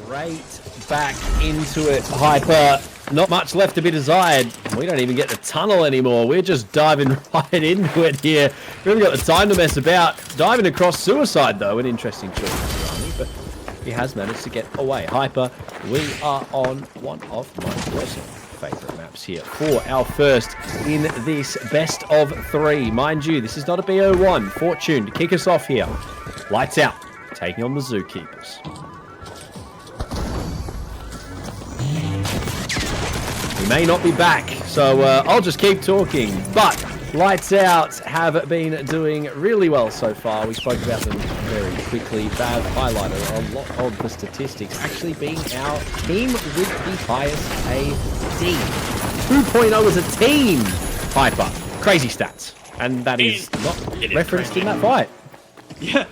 straight back into it. Hyper, not much left to be desired. We don't even get the tunnel anymore. We're just diving right into it here. Really got the time to mess about. Diving across Suicide, though, an interesting choice, but he has managed to get away. Hyper, we are on one of my personal favorite maps here for our first in this best of 3. Mind you, this is not a BO1. Fortune to kick us off here. Lights out, taking on the Zookeepers. We may not be back, so I'll just keep talking. But Lights Out have been doing really well so far. We spoke about them very quickly. Bav highlighted a lot of the statistics, actually being our team with the highest AD. 2.0 as a team, Hyper. Crazy stats. And that is not referenced in that fight. Yeah,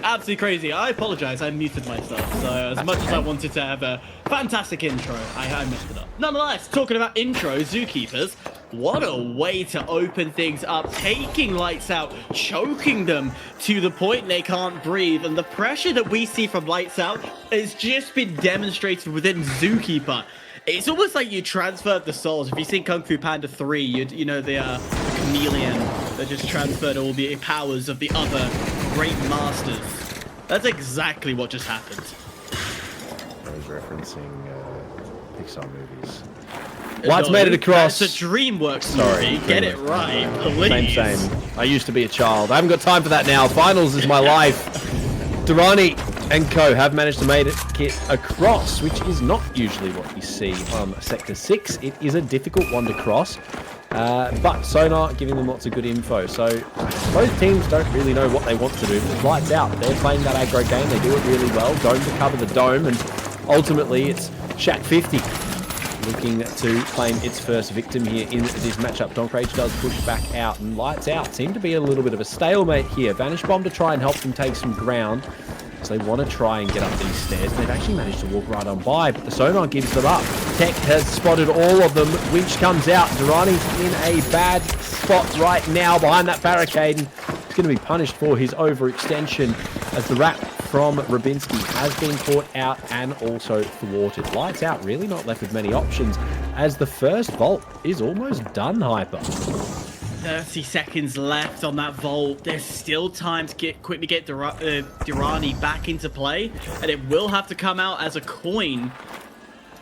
absolutely crazy. I apologize, I muted myself. So as much as I wanted to have a fantastic intro, I messed it up. Nonetheless, talking about intro, Zookeepers, what a way to open things up, taking Lights Out, choking them to the point they can't breathe. And the pressure that we see from Lights Out has just been demonstrated within Zookeeper. It's almost like you transferred the souls. If you've seen Kung Fu Panda 3, you know the chameleon that just transferred all the powers of the other great masters. That's exactly what just happened. I was referencing Pixar movies. Lights made it across. It's a DreamWorks movie. Get it right, please. Same. I used to be a child. I haven't got time for that now. Finals is my life. Durrani and co have managed to make it across, which is not usually what you see on Sector 6. It is a difficult one to cross, but Sonar giving them lots of good info. So both teams don't really know what they want to do, but it's Lights Out. They're playing that aggro game. They do it really well. Dome to cover the dome, and ultimately it's Shaq 50 looking to claim its first victim here in this matchup. Donk Rage does push back out, and Lights Out seem to be a little bit of a stalemate here. Vanish Bomb to try and help them take some ground, so they want to try and get up these stairs. They've actually managed to walk right on by, but the Sonar gives them up. Tech has spotted all of them. Winch comes out. Durrani's in a bad spot right now behind that barricade, and he's going to be punished for his overextension as the wrap from Rabinski has been caught out and also thwarted. Lights Out really not left with many options as the first vault is almost done, Hyper. 30 seconds left on that vault. There's still time to quickly get Durrani back into play, and it will have to come out as a coin,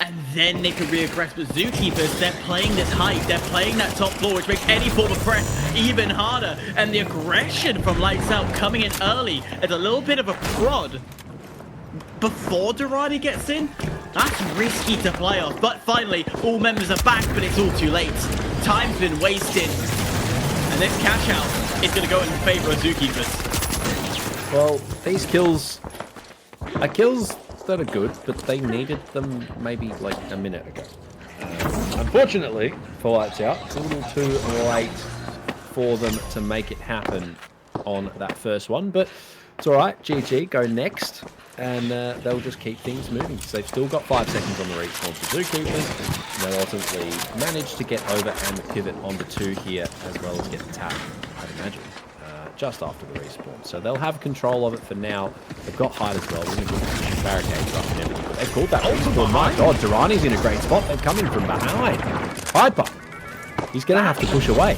and then they can re-aggress. But Zookeepers, they're playing this height, they're playing that top floor, which makes any form of press even harder, and the aggression from Lights Out coming in early as a little bit of a prod before Durrani gets in. That's risky to play off, but finally all members are back, but it's all too late. Time's been wasted. And this cash out is going to go in favor of Zookeepers. Well, these kills are kills that are good, but they needed them maybe like a minute ago. Unfortunately, for Lights Out, it's a little too late for them to make it happen on that first one, but it's all right. GG, go next, and they'll just keep things moving. So they've still got 5 seconds on the respawn for Zookeepers. They'll ultimately manage to get over and pivot onto 2 here, as well as get the tap, I'd imagine, just after the respawn. So they'll have control of it for now. They've got height as well. They're going to put barricades up and everything. But they've called that respawn. My God, Durrani's in a great spot. They're coming from behind. Hyper. He's going to have to push away.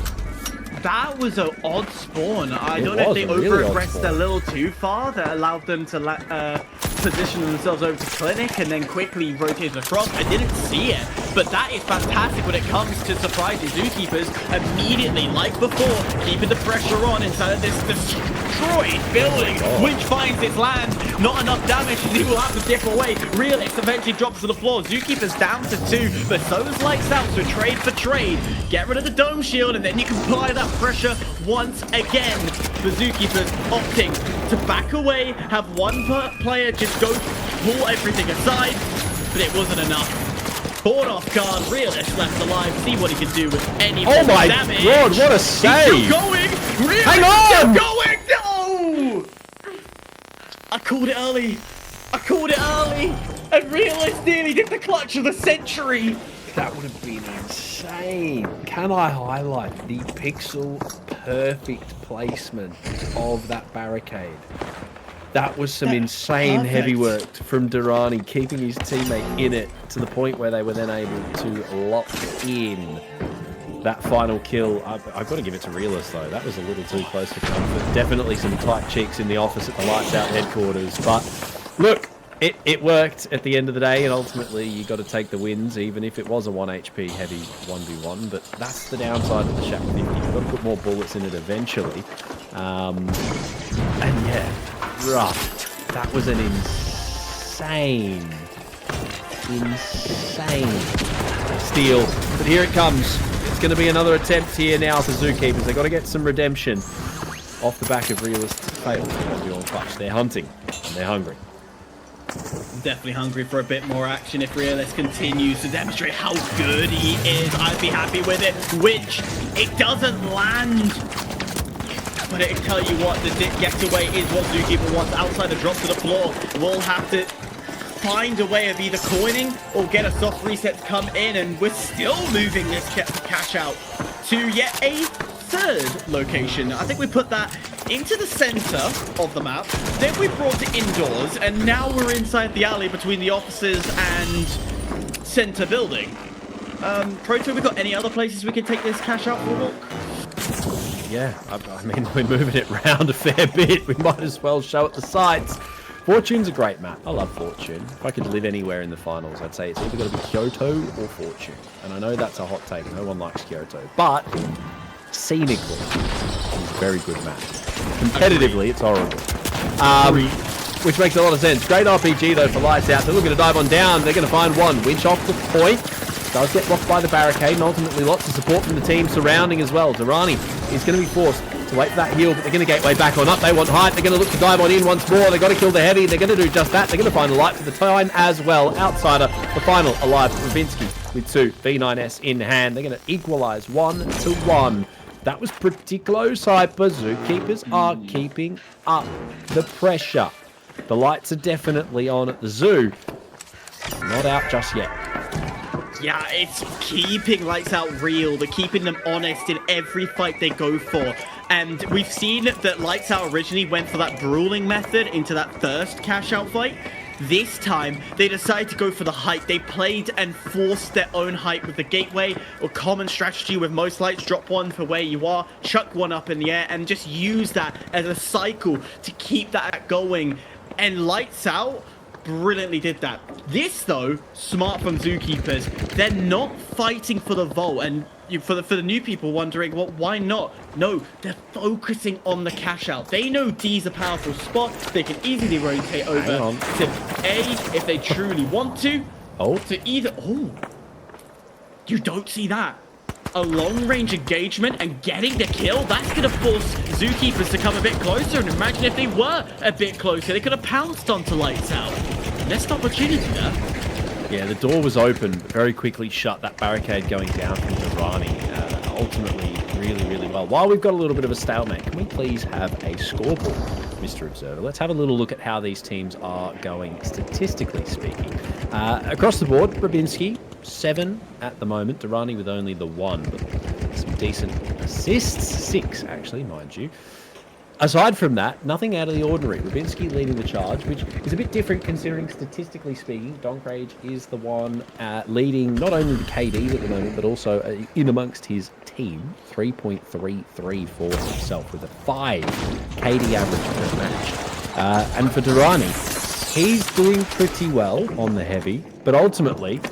That was an odd spawn. I don't know if they over-aggressed a little too far that allowed them to position themselves over to Clinic and then quickly rotate across. I didn't see it, but that is fantastic when it comes to surprising Zookeepers. Immediately, like before, keeping the pressure on inside of this destroyed building, which finds its land. Not enough damage, and he will have to dip away. Realist eventually drops to the floor. Zookeepers down to 2, but so is Lights Out, so trade for trade. Get rid of the dome shield, and then you can apply that pressure once again. The Zookeepers opting to back away, have one player just go pull everything aside, but it wasn't enough. Caught off guard, Realist left alive, see what he can do with any damage. Oh my God, what a save! He's still going! Realist hang on! still going! No! I called it early. I called it early, and Realist nearly did the clutch of the century. That would have been insane. Can I highlight the pixel perfect placement of that barricade? That was some insane heavy work from Durrani, keeping his teammate in it to the point where they were then able to lock in that final kill. I've got to give it to Realist, though. That was a little too close for comfort. Definitely some tight cheeks in the office at the Lights Out headquarters. But look, it worked at the end of the day, and ultimately you got to take the wins, even if it was a 1 HP heavy 1v1. But that's the downside of the Shack 50. You've got to put more bullets in it eventually. And yeah, rough. That was an insane steal. But here it comes. It's going to be another attempt here now for Zookeepers. They've got to get some redemption off the back of Realist failed to be on clutch. They're hunting and they're hungry. Definitely hungry for a bit more action. If Realist continues to demonstrate how good he is, I'd be happy with it. Which it doesn't land. But it'll tell you what, the getaway is what Zookeeper wants. Outside the drop to the floor, we'll have to find a way of either coining or get a soft reset to come in, and we're still moving this cash out to yet a third location. I think we put that into the center of the map, then we brought it indoors, and now we're inside the alley between the offices and center building. Proto, we got any other places we could take this cash out for, Walk? Yeah, I mean, we're moving it around a fair bit. We might as well show it the sights. Fortune's a great map. I love Fortune. If I could live anywhere in the finals, I'd say it's either going to be Kyoto or Fortune. And I know that's a hot take. No one likes Kyoto. But scenically, it's a very good map. Competitively, it's horrible. Which makes a lot of sense. Great RPG, though, for Lights Out. They're looking to dive on down. They're going to find one. Winch off the point. Does get blocked by the barricade, and ultimately lots of support from the team surrounding as well. Durrani is going to be forced to wait for that heal, but they're going to gateway back on up. They want height. They're going to look to dive on in once more. They've got to kill the heavy. They're going to do just that. They're going to find the light for the time as well. Outsider, the final alive, Ravinsky with 2 V9S in hand. They're going to equalize 1-1. That was pretty close, Hyper. Zookeepers are keeping up the pressure. The lights are definitely on at the zoo. Not out just yet. Yeah, it's keeping Lights Out real. They're keeping them honest in every fight they go for. And we've seen that Lights Out originally went for that brawling method into that first cash out fight. This time, they decided to go for the height. They played and forced their own height with the gateway, or common strategy with most lights. Drop one for where you are, chuck one up in the air, and just use that as a cycle to keep that going. And Lights Out brilliantly did that. This, though, smart from Zookeepers. They're not fighting for the vault, and for the new people wondering, well, why not? No, they're focusing on the cash out. They know D's a powerful spot. They can easily rotate over to A if they truly want to. To either. Oh, you don't see that. A long-range engagement and getting the kill, that's going to force Zookeepers to come a bit closer. And imagine if they were a bit closer, they could have pounced onto Lights Out. Missed opportunity there. Yeah, the door was open, but very quickly shut. That barricade going down from Durrani. Ultimately, really well. While we've got a little bit of a stalemate, can we please have a scoreboard, Mr. Observer? Let's have a little look at how these teams are going, statistically speaking. Across the board, Brabinski, 7 at the moment. Durrani with only the 1, but some decent assists. 6, actually, mind you. Aside from that, nothing out of the ordinary. Ravinsky leading the charge, which is a bit different considering, statistically speaking, Donkrage is the one leading not only the KDs at the moment, but also in amongst his team, 3.33 for himself with a 5 KD average per match. And for Durrani, he's doing pretty well on the heavy, but ultimately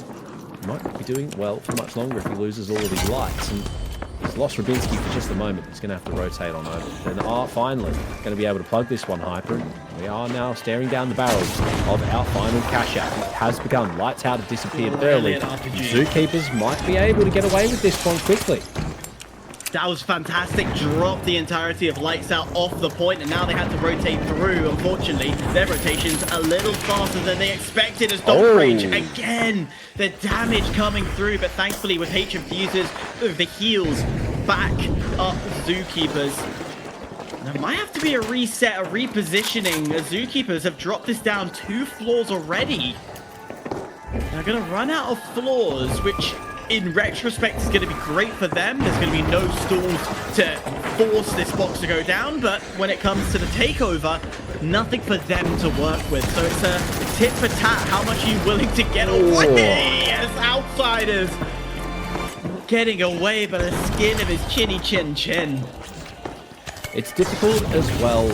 might be doing well for much longer if he loses all of his lights. And he's lost Rabinsky for just a moment. He's going to have to rotate on over. Then finally going to be able to plug this one, Hyper. We are now staring down the barrels of our final cash out. It has begun. Lights Out have disappeared early. Zookeepers might be able to get away with this one quickly. That was fantastic. Dropped the entirety of Lights Out off the point, and now they had to rotate through. Unfortunately, their rotation's a little faster than they expected as Donkrage. Again, the damage coming through, but thankfully with HM fuses, the heals back up Zookeepers. There might have to be a reset, a repositioning, as Zookeepers have dropped this down 2 floors already. They're going to run out of floors, which in retrospect, is going to be great for them. There's going to be no stalls to force this box to go down, but when it comes to the takeover, nothing for them to work with. So it's a tit for tat. How much are you willing to get away as outsiders? Getting away by the skin of his chinny chin chin. It's difficult as well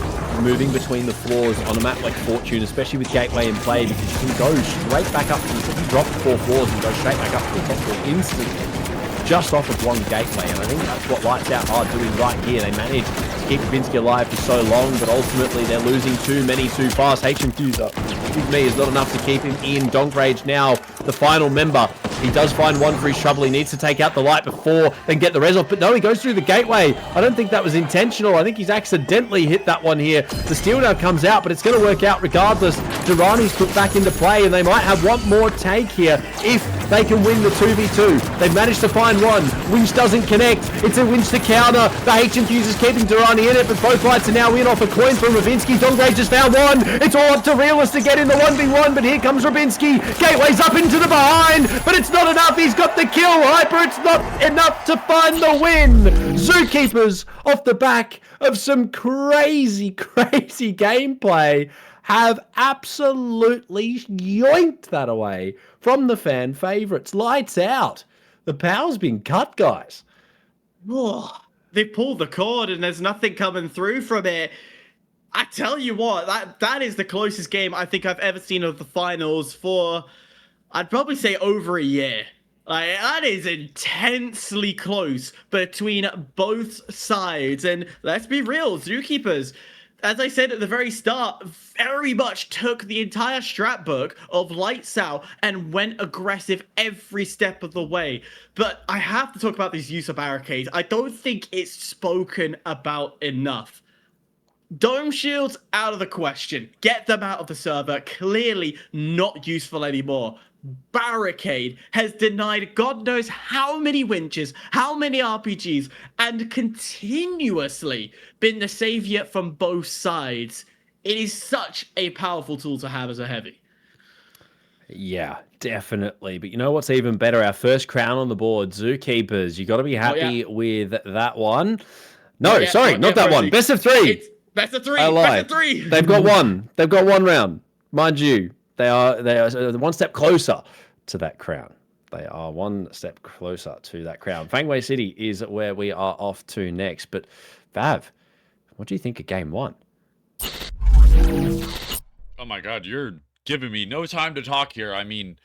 moving between the floors on a map like Fortune, especially with Gateway in play, because you can go straight back up. You drop 4 floors and go straight back up to the top floor instantly, just off of one Gateway. And I think that's what Lights Out are doing right here. They manage to keep Rubinsky alive for so long, but ultimately they're losing too many too fast. HMQ's up. With me is not enough to keep him in. Donk Rage now, the final member. He does find one for his trouble. He needs to take out the light before then get the res off. But no, he goes through the gateway. I don't think that was intentional. I think he's accidentally hit that one here. The steal now comes out, but it's going to work out regardless. Durrani's put back into play, and they might have one more take here if they can win the 2v2. They've managed to find one. Winch doesn't connect. It's a Winch to counter. The HMQs is keeping Durrani in it, but both lights are now in off a coin from Rubinsky. Donk Rage just found one. It's all up to Realist to get in the 1v1, but here comes Rubinsky. Gateway's up into the behind, but it's not enough. He's got the kill. Hyper, it's not enough to find the win. Zookeepers, off the back of some crazy gameplay, have absolutely yoinked that away from the fan favorites. Lights Out. The power's been cut, guys. Oh, they pulled the cord and there's nothing coming through from it. I tell you what, that is the closest game I think I've ever seen of the finals for, I'd probably say, over a year. Like, that is intensely close between both sides. And let's be real, Zookeepers, as I said at the very start, very much took the entire strat book of Lights Out and went aggressive every step of the way. But I have to talk about this use of barricades. I don't think it's spoken about enough. Dome shields out of the question. Get them out of the server. Clearly not useful anymore. Barricade has denied God knows how many winches, how many RPGs, and continuously been the savior from both sides. It is such a powerful tool to have as a heavy. Yeah, definitely. But you know what's even better? Our first crown on the board, Zookeepers. You got to be happy with that one. No, sorry, not that one. Best of 3. It's best of 3. I lied. Best of 3. They've got one. They've got one round, mind you. They are one step closer to that crown. They are one step closer to that crown. Fangway City is where we are off to next. But Vav, what do you think of game 1? Oh my God, you're giving me no time to talk here. I mean,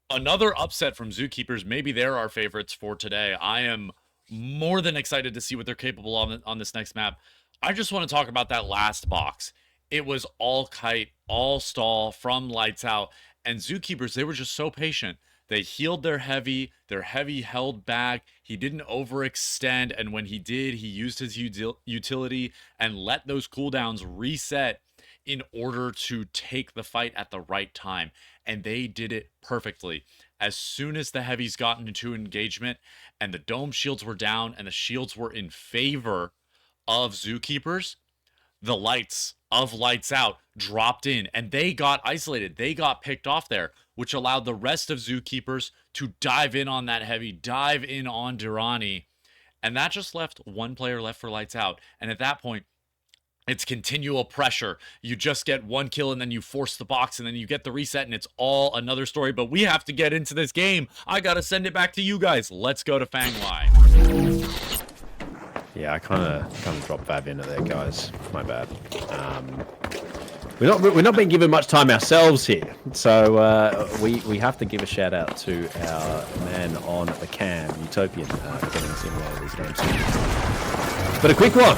another upset from Zookeepers. Maybe they're our favorites for today. I am more than excited to see what they're capable of on this next map. I just want to talk about that last box. It was all kite, all stall from Lights Out. And Zookeepers, they were just so patient. They healed their heavy held back. He didn't overextend. And when he did, he used his utility and let those cooldowns reset in order to take the fight at the right time. And they did it perfectly. As soon as the heavies got into engagement and the dome shields were down and the shields were in favor of Zookeepers, the lights of Lights Out dropped in and they got isolated. They got picked off there, which allowed the rest of Zookeepers to dive in on that heavy, dive in on Durrani. And that just left one player left for Lights Out. And at that point, it's continual pressure. You just get one kill and then you force the box and then you get the reset and it's all another story. But we have to get into this game. I got to send it back to you guys. Let's go to Fangwai. Yeah, I kind of dropped Vav into there, guys. My bad. We're not being given much time ourselves here, so we have to give a shout out to our man on the cam, Utopian, getting us in there with game 2. But a quick one,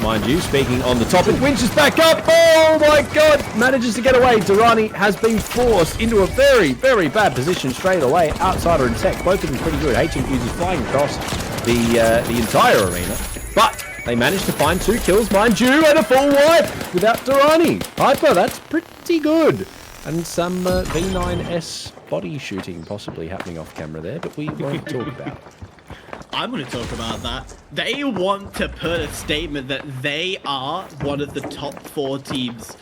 mind you. Speaking on the topic, Winch is back up. Oh my God! Manages to get away. Durrani has been forced into a very bad position straight away. Outsider and Tech, both of them pretty good. HMQs is flying across the entire arena, but they managed to find 2 kills, mind you, and a full wipe without Durrani. Hyper, that's pretty good. And some V9S body shooting possibly happening off camera there, but we won't talk about it. I'm going to talk about that. They want to put a statement that they are one of the top 4 teams.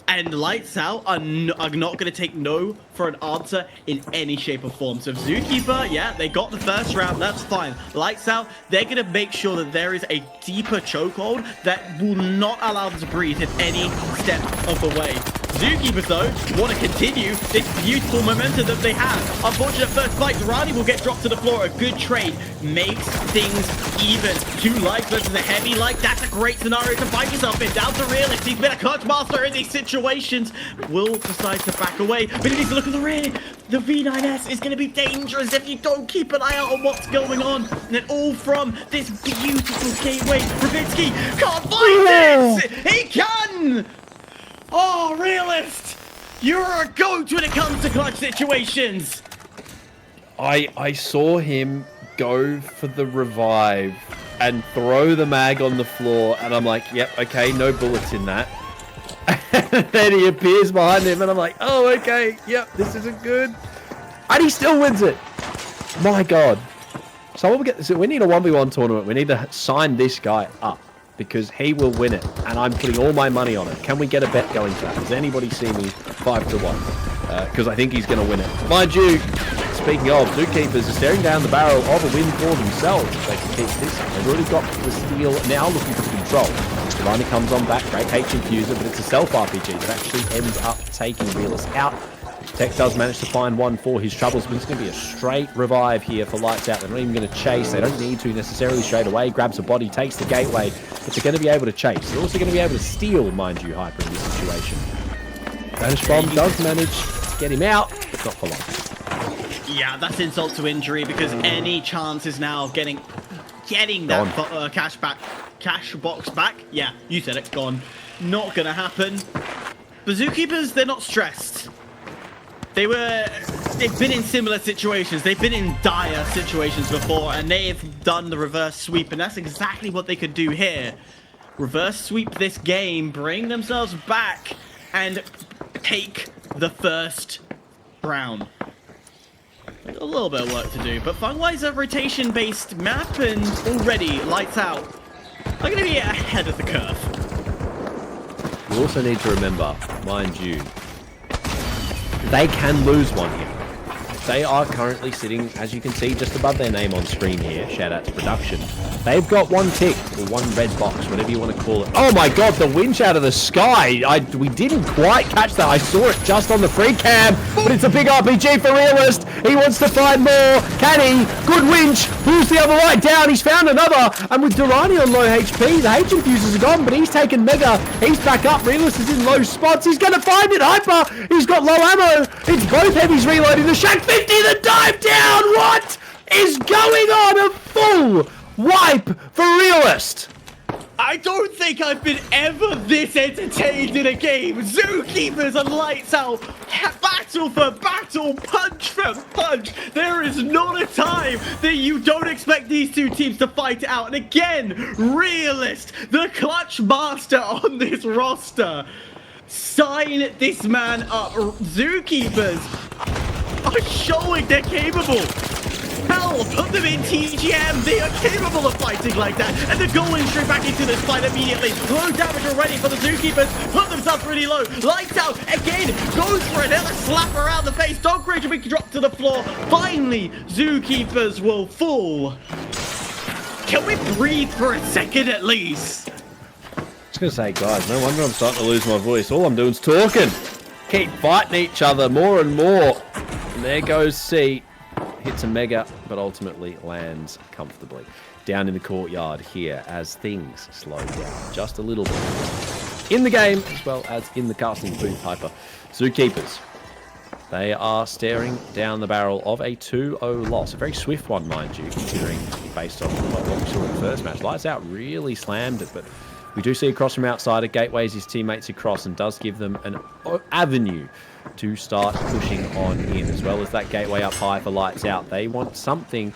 And Lights Out are not going to take no for an answer in any shape or form. So Zookeeper, yeah, they got the first round. That's fine. Lights Out, they're going to make sure that there is a deeper chokehold that will not allow them to breathe in any step of the way. Zookeepers, though, want to continue this beautiful momentum that they have. Unfortunate first fight, Durrani will get dropped to the floor. A good trade makes things even. 2 likes versus a heavy like. That's a great scenario to find yourself in. Down to Realist. He's been a clutch master in these situations. Will decide to back away, but he needs to look at the rear. The V9S is going to be dangerous if you don't keep an eye out on what's going on. And it all from this beautiful gateway. Rabinski can't find this! He can! Oh, Realist! You're a goat when it comes to clutch situations! I saw him go for the revive and throw the mag on the floor, and I'm like, yep, okay, no bullets in that. And then he appears behind him, and I'm like, oh, okay, yep, this isn't good. And he still wins it. My God. So we need a 1v1 tournament. We need to sign this guy up, because he will win it, and I'm putting all my money on it. Can we get a bet going for that? Does anybody see me 5-1? Because I think he's going to win it. Mind you, speaking of, Zookeepers are staring down the barrel of a win for themselves if they can keep this up. They've already got the steal, now looking for control. Devani comes on back, great H-Infuser, but it's a self-RPG that actually ends up taking Realist out. Tech does manage to find one for his troubles, but it's going to be a straight revive here for Lights Out. They're not even going to chase. They don't need to necessarily straight away. Grabs a body, takes the gateway, but they're going to be able to chase. They're also going to be able to steal, mind you, Hyper in this situation. Vanish Bomb does manage to get him out, but not for long. Yeah, that's insult to injury, because any chances now of getting that cash box back, yeah, you said it, gone. Not going to happen. The Zookeepers, they're not stressed. They've been in similar situations. They've been in dire situations before, and they've done the reverse sweep, and that's exactly what they could do here. Reverse sweep this game, bring themselves back, and take the first round. A little bit of work to do, but Fungwise a rotation-based map, and already Lights Out are going to be ahead of the curve. You also need to remember, mind you, they can lose one here. They are currently sitting, as you can see, just above their name on screen here. Shout out to production. They've got one tick, or one red box, whatever you want to call it. Oh my God, the winch out of the sky. We didn't quite catch that. I saw it just on the free cam, but it's a big RPG for Realist. He wants to find more. Can he? Good winch. Pulls the other right down. He's found another. And with Durrani on low HP, the H-Infusers are gone, but he's taken Mega. He's back up. Realist is in low spots. He's going to find it. Hyper. He's got low ammo. It's both heavies reloading. The Shack 50, the dive down. What is going on? A full wipe for Realist. I don't think I've been ever this entertained in a game. Zookeepers and Lights Out, battle for battle, punch for punch. There is not a time that you don't expect these two teams to fight it out. And again, Realist, the clutch master on this roster. Sign this man up. Zookeepers are showing they're capable. Hell, put them in TGM. They are capable of fighting like that. And they're going straight back into this fight immediately. Low damage already for the Zookeepers. Put themselves really low. Lights Out again. Goes for another slap around the face. Dog Rage will be dropped to the floor. Finally, Zookeepers will fall. Can we breathe for a second at least? I was going to say, guys, no wonder I'm starting to lose my voice. All I'm doing is talking. Keep fighting each other more and more. And there goes C. Hits a Mega, but ultimately lands comfortably. Down in the courtyard here as things slow down just a little bit. In the game, as well as in the casting booth, Hyper. Zookeepers. They are staring down the barrel of a 2-0 loss. A very swift one, mind you, considering based on what we saw in the first match. Lights Out really slammed it, but we do see a cross from outside. It gateways his teammates across and does give them an avenue to start pushing on in, as well as that gateway up high for Lights Out. They want something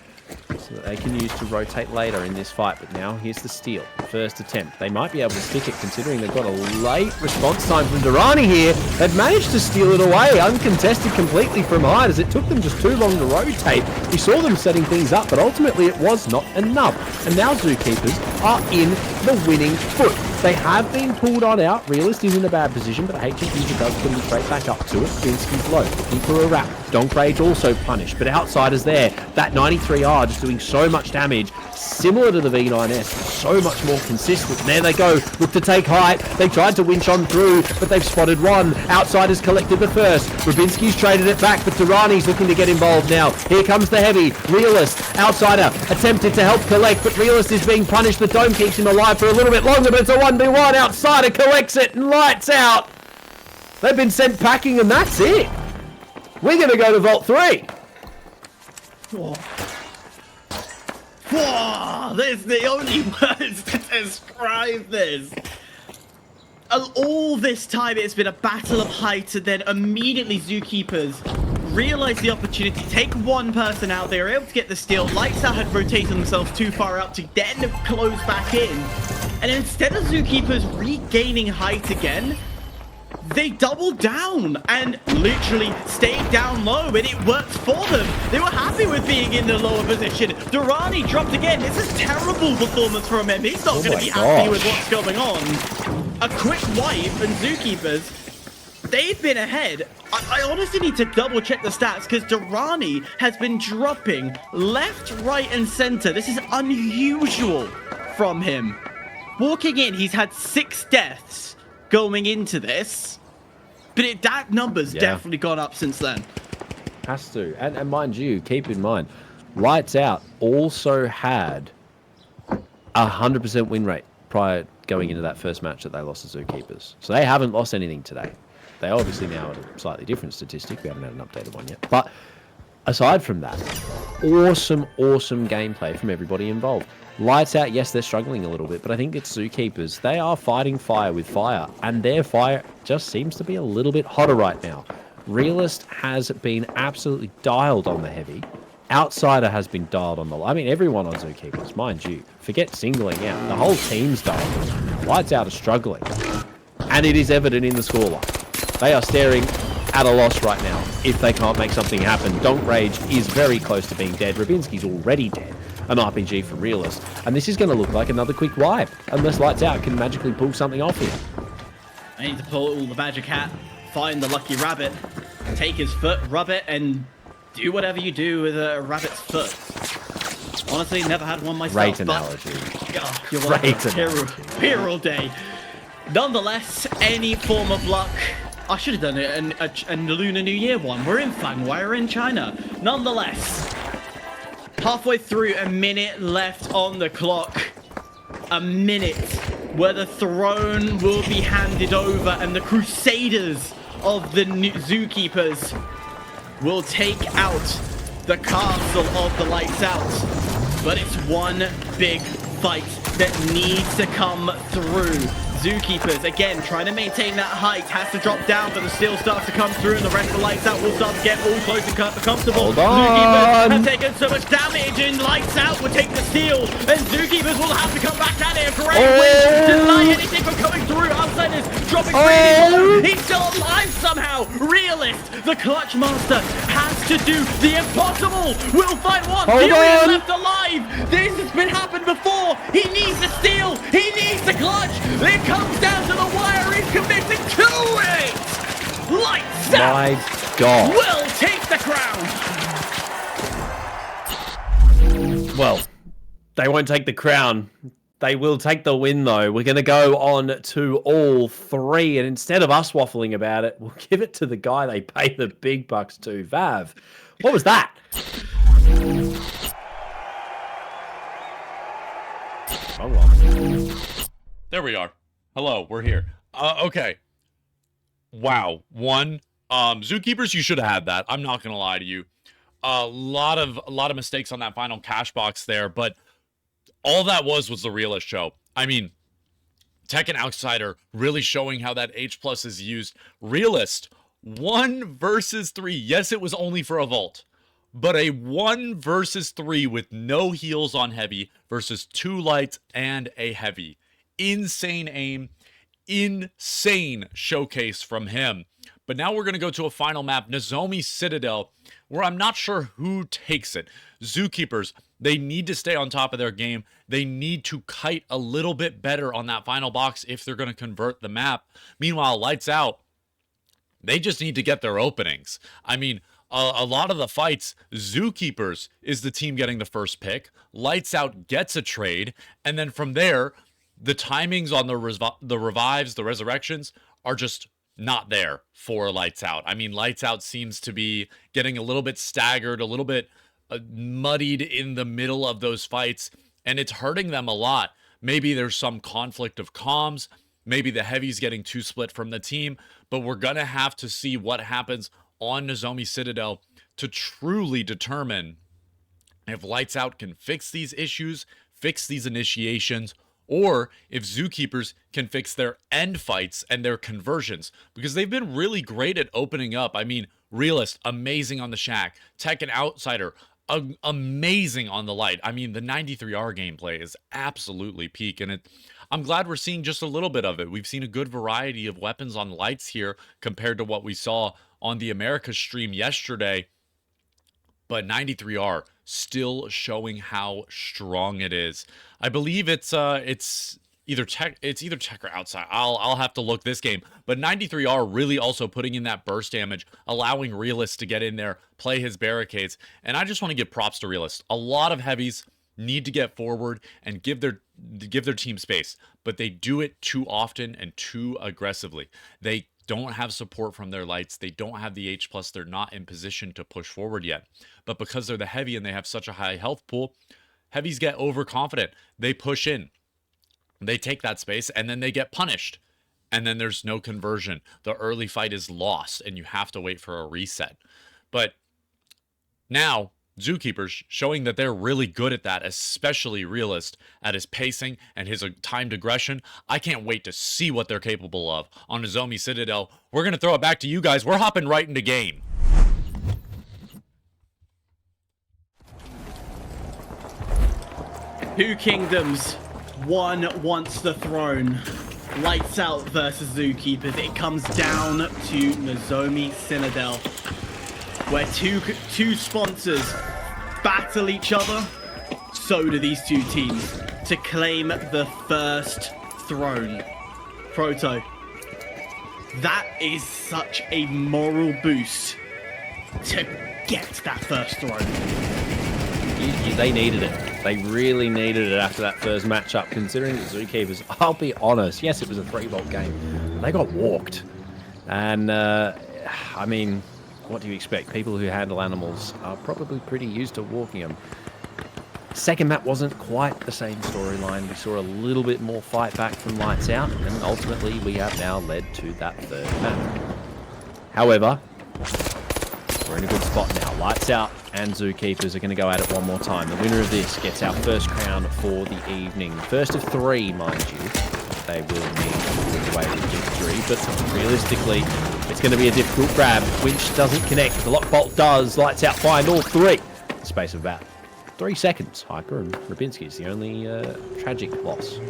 so that they can use to rotate later in this fight, but now here's the steal. First attempt. They might be able to stick it considering they've got a late response time from Durrani here. They've managed to steal it away, uncontested completely from height, as it took them just too long to rotate. We saw them setting things up, but ultimately it was not enough. And now Zookeepers are in the winning foot. They have been pulled on out. Realist is in a bad position, but HF user does put him straight back up to it. Vinsky's low, looking for a wrap. Donk Rage also punished, but Outsider's there. That 93R just doing so much damage, similar to the V9S, so much more consistent. There they go, look to take height. They tried to winch on through, but they've spotted one. Outsider's collected the first. Rubinski's traded it back, but Durrani's looking to get involved now. Here comes the heavy. Realist, Outsider attempted to help collect, but Realist is being punished. The dome keeps him alive for a little bit longer, but it's a 1v1. Outsider collects it and lights out. They've been sent packing, and that's it. We're going to go to Vault 3. Whoa. Whoa, there's the only words to describe this. All this time it's been a battle of height, and then immediately Zookeepers realize the opportunity, take one person out, they were able to get the steal. Lights Out had rotated themselves too far out to then close back in. And instead of Zookeepers regaining height again, they doubled down and literally stayed down low, and it worked for them. They were happy with being in the lower position. Durrani dropped again. This is terrible performance from him. He's not going to be happy with what's going on. A quick wipe, and Zookeepers, they've been ahead. I honestly need to double check the stats, because Durrani has been dropping left, right, and center. This is unusual from him. Walking in, he's had 6 deaths going into this, but that number's definitely gone up since then. Has to. And mind you, keep in mind, Lights Out also had 100% win rate prior going into that first match that they lost to Zookeepers. So they haven't lost anything today. They obviously now at a slightly different statistic. We haven't had an updated one yet. But aside from that, awesome gameplay from everybody involved. Lights Out, yes, they're struggling a little bit, but I think it's Zookeepers. They are fighting fire with fire, and their fire just seems to be a little bit hotter right now. Realist has been absolutely dialed on the heavy. Outsider has been dialed on the... I mean, everyone on Zookeepers, mind you. Forget singling out. The whole team's dialed. Lights Out are struggling. And it is evident in the scoreline. They are staring at a loss right now if they can't make something happen. Donk Rage is very close to being dead. Rubinski's already dead. An RPG from Realist. And this is going to look like another quick wipe, unless Lights Out can magically pull something off here. I need to pull all the magic hat, find the lucky rabbit, take his foot, rub it, and do whatever you do with a rabbit's foot. Honestly, never had one myself. Great analogy. You're welcome. Hero day. Nonetheless, any form of luck. I should have done it a Lunar New Year one. We're in Fanghua, we're in China. Nonetheless, halfway through, a minute left on the clock. A minute where the throne will be handed over and the Crusaders of the Zookeepers will take out the castle of the Lights Out. But it's one big fight that needs to come through. Zookeepers, again, trying to maintain that height, has to drop down, but the steel starts to come through, and the rest of the Lights Out will start to get all close and comfortable. Zookeepers have taken so much damage, and Lights Out will take the steel, and Zookeepers will have to come back at it. A great win, deny anything from coming through. Outsiders dropping really. He's still alive somehow. Realist, the clutch master, has to do the impossible. We'll find one. Fury is left alive. This has been happened before. He needs the steal. He needs the clutch. It comes down to the wire. He's committed to it. Lights Out. My God. Will take the crown. Well, they won't take the crown. They will take the win, though. We're going to go on to all 3, and instead of us waffling about it, we'll give it to the guy they pay the big bucks to. Vav, what was that? Oh, well. There we are. Hello, we're here. Okay. Wow. Zookeepers, you should have had that. I'm not gonna lie to you. A lot of mistakes on that final cash box there, but all that was the Realist show. I mean, Tekken Outsider really showing how that H+ is used. Realist, 1 versus 3. Yes, it was only for a vault, but a 1 versus 3 with no heals on heavy versus 2 lights and a heavy. Insane aim, insane showcase from him. But now we're going to go to a final map, Nozomi Citadel, where I'm not sure who takes it. Zookeepers, they need to stay on top of their game. They need to kite a little bit better on that final box if they're going to convert the map. Meanwhile, Lights Out, they just need to get their openings. I mean, a lot of the fights, Zookeepers is the team getting the first pick. Lights Out gets a trade. And then from there, the timings on the revives, the resurrections are just not there for Lights Out. I mean, Lights Out seems to be getting a little bit staggered, a little bit muddied in the middle of those fights, and it's hurting them a lot. Maybe there's some conflict of comms. Maybe the heavy's getting too split from the team, but we're going to have to see what happens on Nozomi Citadel to truly determine if Lights Out can fix these issues, fix these initiations, or if Zookeepers can fix their end fights and their conversions, because they've been really great at opening up. I mean, Realist, amazing on the Shack. Tech and Outsider, amazing on the Light. I mean, the 93R gameplay is absolutely peak, and I'm glad we're seeing just a little bit of it. We've seen a good variety of weapons on Lights here compared to what we saw on the Americas stream yesterday. But 93R still showing how strong it is. I believe it's either tech or outside. I'll have to look this game. But 93R really also putting in that burst damage, allowing Realist to get in there, play his barricades. And I just want to give props to Realist. A lot of heavies need to get forward and give their team space, but they do it too often and too aggressively. They don't have support from their Lights. They don't have the H+. They're not in position to push forward yet. But because they're the heavy and they have such a high health pool, heavies get overconfident. They push in. They take that space, and then they get punished. And then there's no conversion. The early fight is lost, and you have to wait for a reset. But now, Zookeepers showing that they're really good at that, especially Realist at his pacing and his timed aggression. I can't wait to see what they're capable of on Nozomi Citadel. We're going to throw it back to you guys. We're hopping right into game. Two kingdoms, one wants the throne. Lights Out versus Zookeepers. It comes down to Nozomi Citadel, where two sponsors battle each other. So do these two teams to claim the first throne. Proto, that is such a moral boost to get that first throne. They needed it. They really needed it after that first matchup, considering the Zookeepers, I'll be honest, yes, it was a 3-volt game. They got walked. And, I mean, what do you expect? People who handle animals are probably pretty used to walking them. Second map wasn't quite the same storyline. We saw a little bit more fight back from Lights Out, and ultimately we have now led to that third map. However, we're in a good spot now. Lights Out and Zookeepers are going to go at it one more time. The winner of this gets our first crown for the evening. First of 3, mind you. They will need to walk away with victory, but realistically, it's going to be a difficult grab. Winch doesn't connect. The lock bolt does. Lights Out find all 3. Space of about 3 seconds. Hyper and Rabinski is the only tragic loss.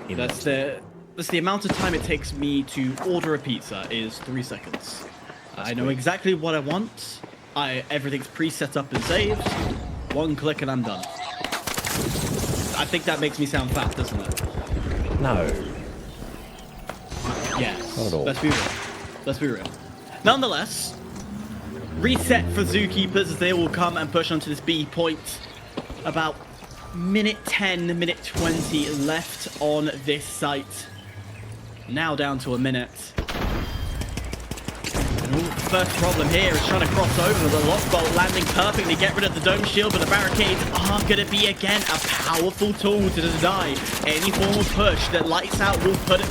That's the amount of time it takes me to order a pizza is 3 seconds. I know exactly what I want. Everything's pre-set up and saved. 1 click and I'm done. I think that makes me sound fat, doesn't it? No. Yes. Not at all. Let's be real. Let's be real. Nonetheless, reset for Zookeepers as they will come and push onto this B point. About minute 10, minute 20 left on this site. Now down to a minute. First problem here is trying to cross over the lock bolt, landing perfectly, get rid of the dome shield, but the barricades are going to be, again, a powerful tool to deny any form of push that Lights Out will put in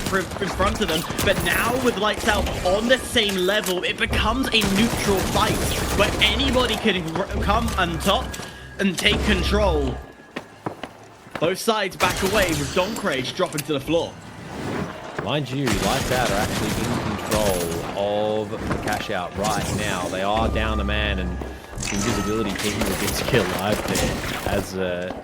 front of them. But now with Lights Out on the same level, it becomes a neutral fight where anybody can come on top and take control. Both sides back away with Donkrage dropping to the floor. Mind you, Lights Out are actually in control of the cash out right now. They are down a man, and invisibility keeping Rubinski alive there as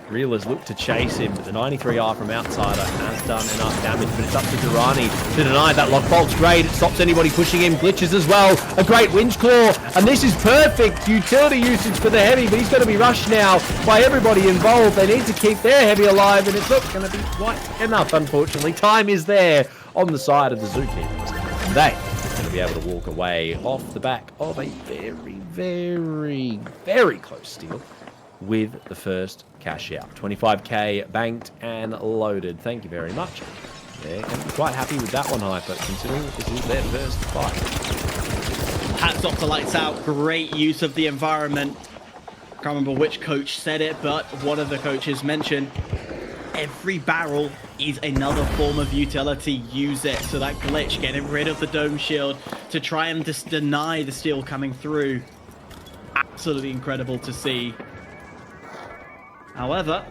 Reelers look to chase him, but the 93R from Outsider has done enough damage, but it's up to Durrani to deny that lock bolt's great. It stops anybody pushing him, glitches as well, a great winch claw, and this is perfect utility usage for the heavy, but he's going to be rushed now by everybody involved. They need to keep their heavy alive, and it's not going to be quite enough, unfortunately. Time is there on the side of the Zookeepers, and they going to be able to walk away off the back of a very, very, very close steal with the first cash out. 25k banked and loaded. Thank you very much. They're going to be quite happy with that one, Hyper, considering this is their first fight. Hats off to Lights Out. Great use of the environment. Can't remember which coach said it, but one of the coaches mentioned every barrel is another form of utility. Use it. So that glitch, getting rid of the dome shield to try and just deny the steal coming through. Absolutely incredible to see. However,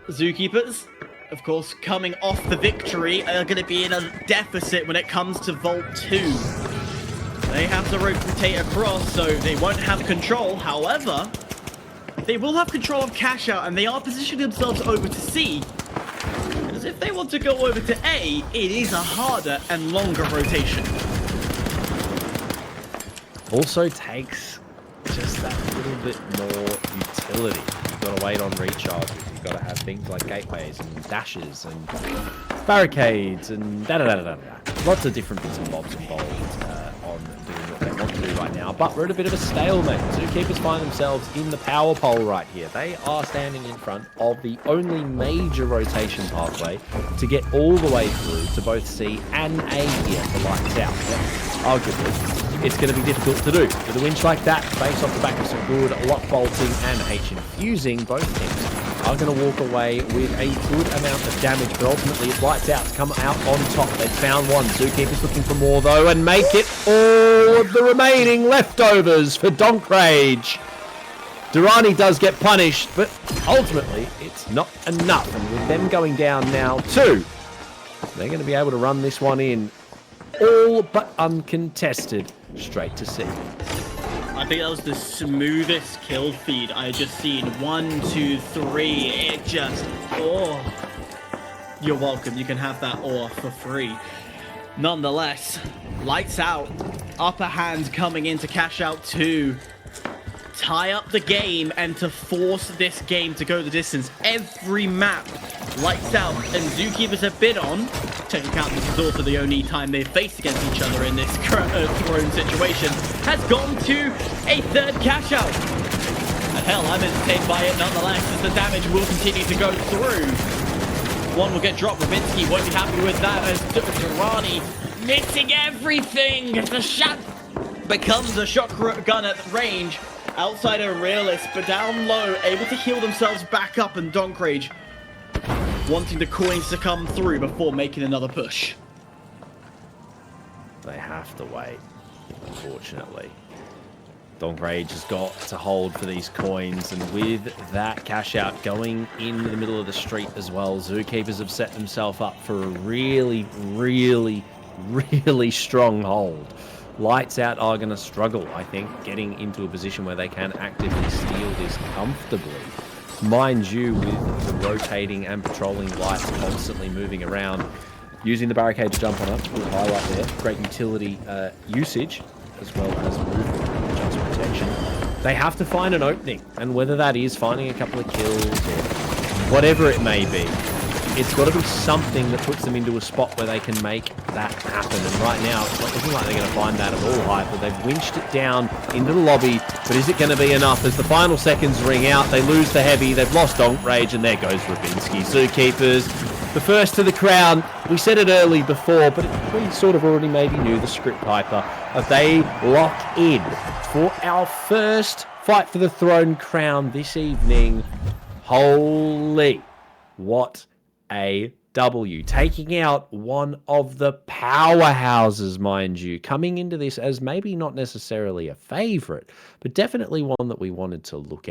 Zookeepers, of course, coming off the victory, are going to be in a deficit when it comes to Vault 2. They have to rotate across, so they won't have control. However, they will have control of cash out, and they are positioning themselves over to C. Because if they want to go over to A, it is a harder and longer rotation. Also takes just that little bit more utility. You've got to wait on recharges. You've got to have things like gateways and dashes and barricades and da-da-da-da-da-da. Lots of different bits and bobs involved on doing what they want to do right now. But we're at a bit of a stalemate. Zookeepers find themselves in the power pole right here. They are standing in front of the only major rotation pathway to get all the way through to both C and A here for Lights Out. Arguably, it's going to be difficult to do. With a winch like that, based off the back of some good lock bolting and H infusing, both teams are going to walk away with a good amount of damage, but ultimately it's Lights Out to come out on top. They've found one. Zookeepers looking for more, though, and make it all of the remaining leftovers for Donk Rage. Durrani does get punished, but ultimately it's not enough. And with them going down now too, they're going to be able to run this one in all but uncontested straight to C. I think that was the smoothest kill feed I had just seen. 1, 2, 3. It just, oh. You're welcome. You can have that ore for free. Nonetheless, Lights Out. Upper hand coming in to cash out 2. Tie up the game and to force this game to go the distance. Every map Lights Out and Zookeepers have bid on. Taking account this is also the only time they've faced against each other in this throne situation, has gone to a third cash out. And hell, I'm entertained by it nonetheless, as the damage will continue to go through. One will get dropped. Rubinski won't be happy with that, as Durrani missing everything. The shot becomes a shotgun at range. Outsider realist, but down low, able to heal themselves back up, and Donk Rage wanting the coins to come through before making another push. They have to wait, unfortunately. Donk Rage has got to hold for these coins, and with that cash out going in the middle of the street as well, Zookeepers have set themselves up for a really, really, really strong hold. Lights Out are going to struggle, I think, getting into a position where they can actively steal this comfortably. Mind you, with the rotating and patrolling lights constantly moving around, using the barricade to jump on it, good highlight there, great utility usage, as well as movement and just protection. They have to find an opening, and whether that is finding a couple of kills or whatever it may be, it's got to be something that puts them into a spot where they can make that happen. And right now, it's not looking like they're going to find that at all, Hyper. They've winched it down into the lobby, but is it going to be enough? As the final seconds ring out, they lose the heavy, they've lost Donk Rage, and there goes Rubinski. Zookeepers, the first to the crown. We said it early before, but we sort of already maybe knew the script, Hyper. They lock in for our first fight for the throne crown this evening. Holy, what a W. Taking out one of the powerhouses, mind you, coming into this as maybe not necessarily a favorite, but definitely one that we wanted to look out